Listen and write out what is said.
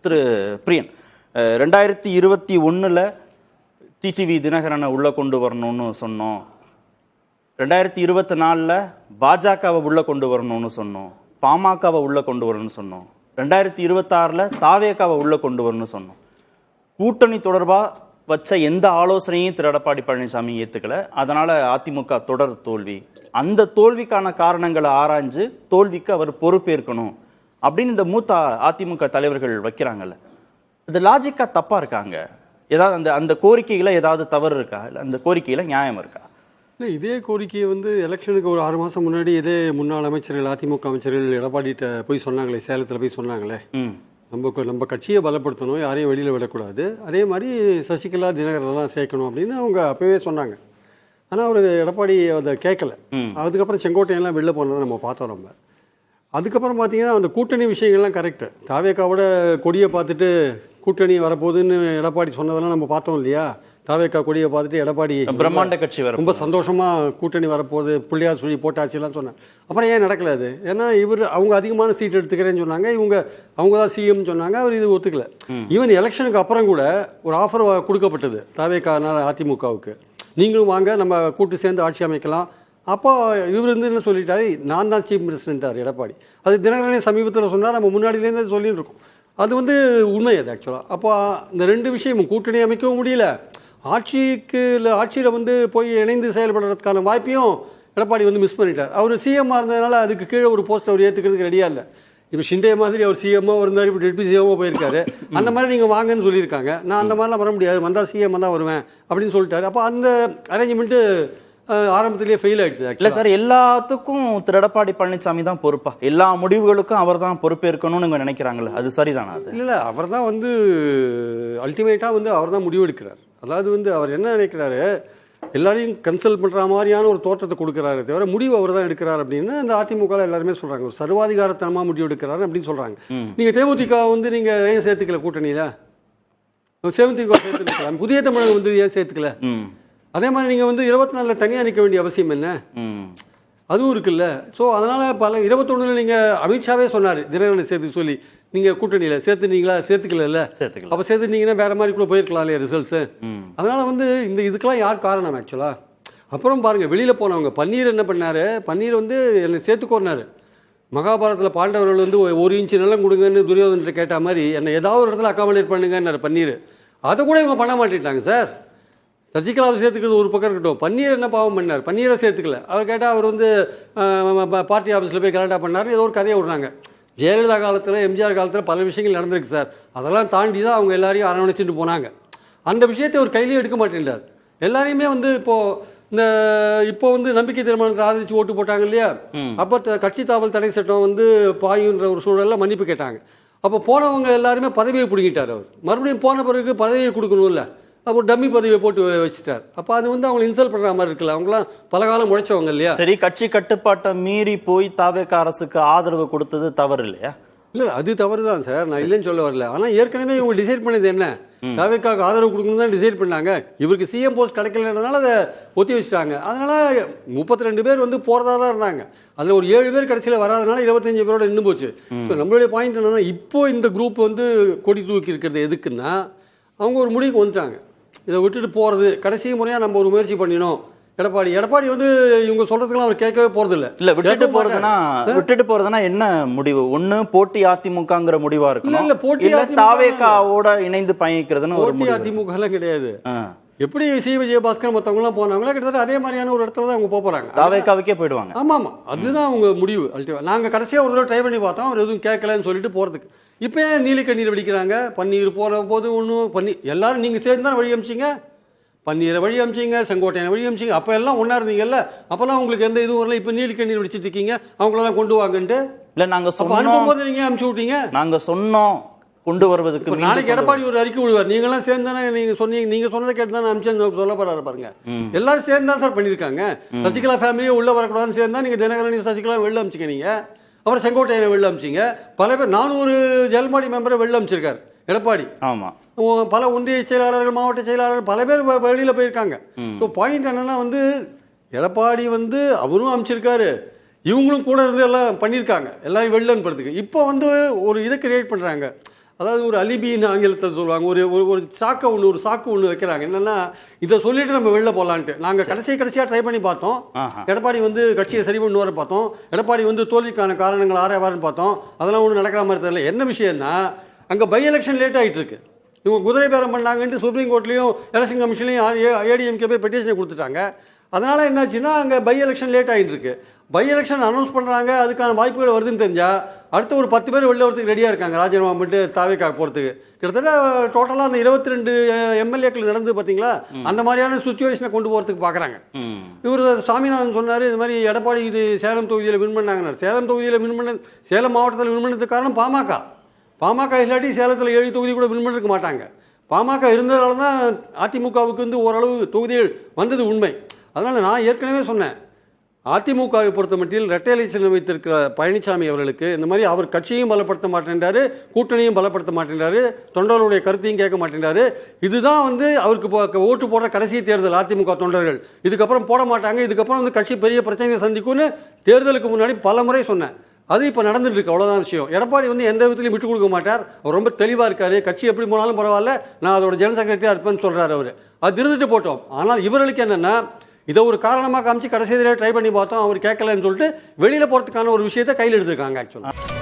திரு பிரியன், 2021 TTV தினகரனை உள்ள கொண்டு வரணும்னு சொன்னோம், 2024 பாஜகவை உள்ள கொண்டு வரணும்னு சொன்னோம், பாமகவை உள்ள கொண்டு வரணும்னு சொன்னோம், 2026 தாவேகாவை உள்ள கொண்டு வரணும்னு சொன்னோம். கூட்டணி தொடர்பாக வச்ச எந்த ஆலோசனையும் திரு எடப்பாடி பழனிசாமி ஏற்றுக்கல. அதனால அதிமுக தொடர் தோல்வி. அந்த தோல்விக்கான காரணங்களை ஆராய்ஞ்சு தோல்விக்கு அவர் பொறுப்பேற்கணும் அப்படின்னு இந்த மூத்த அதிமுக தலைவர்கள் வைக்கிறாங்கல்ல, இது லாஜிக்கா தப்பா இருக்காங்க? ஏதாவது அந்த அந்த கோரிக்கைகளை ஏதாவது தவறு இருக்கா? இல்லை அந்த கோரிக்கையில நியாயம் இருக்கா? இல்லை, இதே கோரிக்கையை எலெக்ஷனுக்கு ஒரு 6 மாதம் முன்னாடி இதே முன்னாள் அமைச்சர்கள், அதிமுக அமைச்சர்கள் எடப்பாடிகிட்ட போய் சொன்னாங்களே, சேலத்தில் போய் சொன்னாங்களே, நம்ம கட்சியை பலப்படுத்தணும், யாரையும் வெளியில் விடக்கூடாது, அதே மாதிரி சசிகலா தினகரெல்லாம் சேர்க்கணும் அப்படின்னு அவங்க அப்போவே சொன்னாங்க. ஆனால் அவர் எடப்பாடி அதை கேட்கல. அதுக்கப்புறம் செங்கோட்டையெல்லாம் வெளில போனதை நம்ம பார்த்தோம். நம்ம அதுக்கப்புறம் பார்த்தீங்கன்னா அந்த கூட்டணி விஷயங்கள்லாம் கரெக்டு. தாவேக்காவோட கொடியை பார்த்துட்டு கூட்டணி வரப்போகுதுன்னு எடப்பாடி சொன்னதெல்லாம் நம்ம பார்த்தோம் இல்லையா? தாவேக்கா கொடியை பார்த்துட்டு எடப்பாடி பிரம்மாண்ட கட்சி ரொம்ப சந்தோஷமாக கூட்டணி வரப்போகுது, பிள்ளையார் சொல்லி போட்டாச்சுலாம் சொன்னேன். அப்புறம் ஏன் நடக்கல அது? ஏன்னா அவங்க அதிகமான சீட் எடுத்துக்கிறேன்னு சொன்னாங்க, அவங்க தான் சிஎம் சொன்னாங்க, அவர் இது ஒத்துக்கல. ஈவன் எலெக்ஷனுக்கு அப்புறம் கூட ஒரு ஆஃபர் கொடுக்கப்பட்டது தாவேக்கானால அதிமுகவுக்கு, நீங்களும் வாங்க நம்ம கூட்டு சேர்ந்து ஆட்சி அமைக்கலாம். அப்போ இவர் என்ன சொல்லிட்டாரு, நான் தான் சீஃப் மினிஸ்டர்ன்றார் எடப்பாடி. அது தினகரனே சமீபத்தில் சொன்னார், நம்ம முன்னாடியிலேருந்து சொல்லிட்டு இருக்கோம். அது உண்மை அது ஆக்சுவலாக. அப்போ இந்த 2 விஷயமும் கூட்டணி அமைக்கவும் முடியல, ஆட்சியில் போய் இணைந்து செயல்படுறதுக்கான வாய்ப்பையும் எடப்பாடி மிஸ் பண்ணிட்டார். அவர் சிஎம்மாக இருந்ததுனால அதுக்கு கீழே ஒரு போஸ்ட் அவர் ஏற்றுக்கிறதுக்கு ரெடியாக இல்லை. இப்போ ஷிண்டே மாதிரி அவர் சிஎம்மாக இருந்தார், இப்போ டெப்யூட்டி சிஎம்மாக போயிருக்காரு. அந்த மாதிரி நீங்கள் வாங்கன்னு சொல்லியிருக்காங்க. நான் அந்த மாதிரிலாம் வர முடியாது, வந்தால் சிஎம் தான் வருவேன் அப்படின்னு சொல்லிட்டாரு. அப்போ அந்த அரேஞ்ச்மெண்ட்டு ஆரம்பத்திலேயே ஃபெயில் ஆகிடுது. இல்லை சார், எல்லாத்துக்கும் திரு எடப்பாடி பழனிசாமி தான் பொறுப்பா? எல்லா முடிவுகளுக்கும் அவர் தான் பொறுப்பேற்கணும்னு நினைக்கிறாங்களே, அது சரிதானா? அது இல்லை, அவர் தான் அல்டிமேட்டாக அவர் தான் முடிவெடுக்கிறார். அதாவது அவர் என்ன நினைக்கிறாரு, எல்லாரையும் கன்சல்ட் பண்ணுற மாதிரியான ஒரு தோற்றத்தை கொடுக்குறாரு தவிர முடிவு அவர் தான் எடுக்கிறார் அப்படின்னு அந்த அதிமுக எல்லாருமே சொல்கிறாங்க. ஒரு சர்வாதிகாரத்தனமாக முடிவு எடுக்கிறாரு அப்படின்னு சொல்கிறாங்க. நீங்கள் தேமுதிக நீங்கள் ஏன் சேர்த்துக்கல கூட்டணியில்? தேமுதிக சேர்த்துக்கலாம், புதிய தமிழகம் ஏன் சேர்த்துக்கல? அதே மாதிரி நீங்கள் 24 தனியாக நிற்க வேண்டிய அவசியம் என்ன? அதுவும் இருக்குல்ல. ஸோ அதனால் 21 நீங்கள் அமித்ஷாவே சொன்னார் தினகரனை சேர்த்து சொல்லி, நீங்கள் கூட்டணியில் சேர்த்துனீங்களா? சேர்த்துக்கல. அப்போ சேர்த்துனீங்கன்னா வேறு மாதிரி கூட போயிருக்கலாம் இல்லையா ரிசல்ட்ஸு? அதனால் இதுக்கெல்லாம் யார் காரணம் ஆக்சுவலாக? அப்புறம் பாருங்கள், வெளியில் போனவங்க பன்னீர் என்ன பண்ணார், பன்னீர் என்னை சேர்த்துக்கோனார். மகாபாரதத்தில் பாண்டவர்கள் 1 இன்ச்சு நிலம் கொடுங்கன்னு துரியோதன்கிட்ட கேட்ட மாதிரி என்னை ஏதாவது ஒரு இடத்துல அக்காமடேட் பண்ணுங்கன்னார் பன்னீர். அதை கூட இவங்க பண்ண மாட்டேட்டாங்க சார். சசிகலாவை சேர்த்துக்கிறது ஒரு பக்கம் இருக்கட்டும், பன்னீர் என்ன பாவம் பண்ணார்? பன்னீரை சேர்த்துக்கல. அவர் கேட்டால் அவர் பார்ட்டி ஆஃபீஸில் போய் கரெக்டாக பண்ணார், ஏதோ ஒரு கதையை விடுறாங்க. ஜெயலலிதா காலத்தில், எம்ஜிஆர் காலத்தில் பல விஷயங்கள் நடந்திருக்கு சார். அதெல்லாம் தாண்டி தான் அவங்க எல்லாரையும் அரவணைச்சிட்டு போனாங்க. அந்த விஷயத்தை ஒரு கையிலேயே எடுக்க மாட்டேன்றார். எல்லாரையுமே இப்போ நம்பிக்கை தீர்மானத்தை ஆதரித்து ஓட்டு போட்டாங்க இல்லையா? அப்போ கட்சி தாவல் தடை சட்டம் பாயுன்ற ஒரு சூழலில் மன்னிப்பு கேட்டாங்க. அப்போ போனவங்க எல்லாருமே பதவியை பிடிக்கிட்டார் அவர். மறுபடியும் போன பிறகு பதவியை கொடுக்கணும்ல, அப்போ டம்மி பதவியை போட்டு வச்சுட்டார். அப்போ அது அவங்க இன்சல்ட் பண்ணுற மாதிரி இருக்குல்ல. அவங்களாம் பல காலம் முளைச்சவங்க இல்லையா? சரி, கட்சி கட்டுப்பாட்டை மீறி போய் தாவேகா அரசுக்கு ஆதரவு கொடுத்தது தவறு இல்லையா? இல்லை, அது தவறு தான் சார், நான் இல்லைன்னு சொல்ல வரல. ஆனால் ஏற்கனவே இவங்க டிசைட் பண்ணது என்ன, தாவேகாவுக்கு ஆதரவு கொடுக்கணும் தான் டிசைட் பண்ணாங்க. இவருக்கு சிஎம் போஸ்ட் கிடைக்கலன்றதுனால அதை ஒத்தி வச்சுட்டாங்க. அதனால் 32 பேர் போகிறதா தான் இருந்தாங்க. அதில் ஒரு 7 பேர் கடைசியில் வராதனால 25 பேரோட நின்று போச்சு. ஸோ நம்மளுடைய பாயிண்ட் என்னன்னா, இப்போ இந்த குரூப் கொடி தூக்கி இருக்கிறது எதுக்குன்னா, அவங்க ஒரு முடிவுக்கு வந்துட்டாங்க, இதை விட்டுட்டு போகிறது கடைசி முறையாக நம்ம ஒரு முயற்சி பண்ணினோம். எடப்பாடி இவங்க சொல்றதுக்கெல்லாம் அவர் கேட்கவே போறதில்ல. இல்ல, விட்டுட்டு போறதுன்னா என்ன முடிவு? ஒண்ணு போட்டி அதிமுகங்கிற முடிவா இருக்கும், இல்ல போட்டி தாவேகாவோட இணைந்து பயணிக்கிறதுன்னு ஒரு போட்டி அதிமுக எல்லாம் கிடையாது. எப்படி சி விஜயபாஸ்கர் மற்றவங்க எல்லாம் போனாங்களா, கிட்டத்தட்ட அதே மாதிரியான ஒரு இடத்துல தான் அவங்க போறாங்க, தாவேகாவுக்கே போயிடுவாங்க. ஆமா ஆமா, அதுதான் அவங்க முடிவு. நாங்க கடைசியா ஒரு தடவை ட்ரை பண்ணி பார்த்தோம், அவர் எதுவும் கேட்கலன்னு சொல்லிட்டு போறதுக்கு. இப்போ ஏன் நீலி கண்ணீர் வெடிக்கிறாங்க? பன்னீர் போற போது ஒன்றும் எல்லாரும் நீங்க சேர்ந்து தான் வழி அமிச்சிங்க, பன்னீரை வழி அமிச்சிங்க, செங்கோட்டையனை வழி அமிச்சிங்க. அப்போ எல்லாம் ஒன்றா இருந்தீங்கல்ல, அப்போல்லாம் உங்களுக்கு எந்த இதுவும் வரல. இப்போ நீலி கண்ணீர் வெடிச்சிட்டு இருக்கீங்க, அவங்களெல்லாம் கொண்டு வாங்கன்ட்டு. இல்லை, நாங்கள் அனுப்பும்போது நீங்கள் அனுப்பிச்சு விட்டீங்க, நாங்கள் சொன்னோம் கொண்டு வருவதற்கு. நாளைக்கு எடப்பாடி ஒரு அறிக்கை விடுவார், நீங்களாம் சேர்ந்து தானே நீங்க சொன்னதை கேட்டு தானே அமிச்சு சொல்ல போறாரு பாருங்க. எல்லாரும் சேர்ந்து தான் சார் பண்ணியிருக்காங்க. சசிகலா ஃபேமிலியே உள்ள வரக்கூடாதுன்னு சேர்ந்தா நீங்க தினகரன் சசிகலா வெளில அமிச்சிங்க, நீங்க அப்புறம் செங்கோட்டையனை வெளில அமிச்சிங்க. பல பேர் 400 ஜெயலலிதா மெம்பரை வெளில அமிச்சிருக்காரு எடப்பாடி. ஆமா, பல ஒன்றிய செயலாளர்கள், மாவட்ட செயலாளர்கள் பல பேர் வெளியில போயிருக்காங்க. ஸோ பாயிண்ட் என்னன்னா எடப்பாடி அவரும் அமைச்சிருக்காரு, இவங்களும் கூட இருந்து எல்லாம் பண்ணியிருக்காங்க, எல்லாரும் வெளில அனுப்புறதுக்கு. இப்போ ஒரு இதை கிரியேட் பண்ணுறாங்க, அதாவது ஒரு அலிபின்னு ஆங்கிலத்தில் சொல்லுவாங்க, ஒரு ஒரு சாக்கு ஒன்று வைக்கிறாங்க. என்னன்னா இதை சொல்லிட்டு நம்ம வெளில போகலான்ட்டு. நாங்கள் கடைசியாக ட்ரை பண்ணி பார்த்தோம். எடப்பாடி வந்து கட்சியை சரி பண்ணி வர பார்த்தோம். எடப்பாடி வந்து தோல்விக்கான காரணங்கள் ஆராய்வாருன்னு பார்த்தோம். அதெல்லாம் ஒன்றும் நடக்கிற மாதிரி தெரியல. என்ன விஷயம்னா அங்கே பை எலெக்ஷன் லேட் ஆகிட்டு இருக்கு. இவங்க குதிரை பேரம் பண்ணாங்கன்ட்டு சுப்ரீம் கோர்ட்லையும் எலெக்ஷன் கமிஷன்லையும் ஏடிஎம்கே போய் பெட்டிஷனை கொடுத்துட்டாங்க. அதனால் என்னாச்சுன்னா அங்கே பை எலெக்ஷன் லேட் ஆகிட்டு இருக்கு. பை எலெக்ஷன் அனௌன்ஸ் பண்ணுறாங்க, அதுக்கான வாய்ப்புகள் வருதுன்னு தெரிஞ்சால் அடுத்த ஒரு 10 பேர் வெளில வரதுக்கு ரெடியாக இருக்காங்க ராஜினாமா பண்ணிட்டு தாவேக்காக போகிறதுக்கு. கிட்டத்தட்ட டோட்டலாக அந்த 22 எம்எல்ஏக்கள் நடந்து பார்த்தீங்களா, அந்த மாதிரியான சுச்சுவேஷனை கொண்டு போகிறதுக்கு பார்க்குறாங்க. இவர் சாமிநாதன் சொன்னார், இது மாதிரி எடப்பாடி இது சேலம் தொகுதியில் வின் பண்ணாங்கன்னார். சேலம் தொகுதியில் வின் பண்ண, சேலம் மாவட்டத்தில் வின் பண்ணதுக்கு காரணம் பாமக இல்லாட்டி சேலத்தில் 7 தொகுதி கூட வின் பண்ணிருக்க மாட்டாங்க. பாமக இருந்ததால தான் அதிமுகவுக்கு வந்து ஓரளவு தொகுதிகள் வந்தது உண்மை. அதனால் நான் ஏற்கனவே சொன்னேன், அதிமுகவை பொறுத்த மட்டில் இரட்டை சின்னம் வைத்திருக்கிற பழனிசாமி அவர்களுக்கு இந்த மாதிரி அவர் கட்சியும் பலப்படுத்த மாட்டேன்றாரு, கூட்டணியும் பலப்படுத்த மாட்டேன்றாரு, தொண்டர்களுடைய கருத்தையும் கேட்க மாட்டேன்றாரு. இதுதான் வந்து அவருக்கு ஓட்டு போடுற கடைசி தேர்தல். அதிமுக தொண்டர்கள் இதுக்கப்புறம் போட மாட்டாங்க, இதுக்கப்புறம் வந்து கட்சி பெரிய பிரச்சனையை சந்திக்கும்னு தேர்தலுக்கு முன்னாடி பல முறை சொன்னேன். அது இப்போ நடந்துட்டு இருக்கு, அவ்வளோதான் விஷயம். எடப்பாடி வந்து எந்த விதத்திலையும் விட்டு கொடுக்க மாட்டார். அவர் ரொம்ப தெளிவாக இருக்காரு. கட்சி எப்படி போனாலும் பரவாயில்ல, நான் அதோட ஜெனரல் செக்ரட்டரியாக இருப்பேன்னு சொல்கிறார் அவர். அது இருந்துட்டு போட்டோம். ஆனால் இவர்களுக்கு என்னென்னா, இதை ஒரு காரணமாக காமிச்சு கடைசி ட்ரை பண்ணி பார்த்தோம், அவர் கேட்கலன்னு சொல்லிட்டு வெளியில் போகிறதுக்கான ஒரு விஷயத்தை கையில் எடுத்துருக்காங்க ஆக்சுவலாக.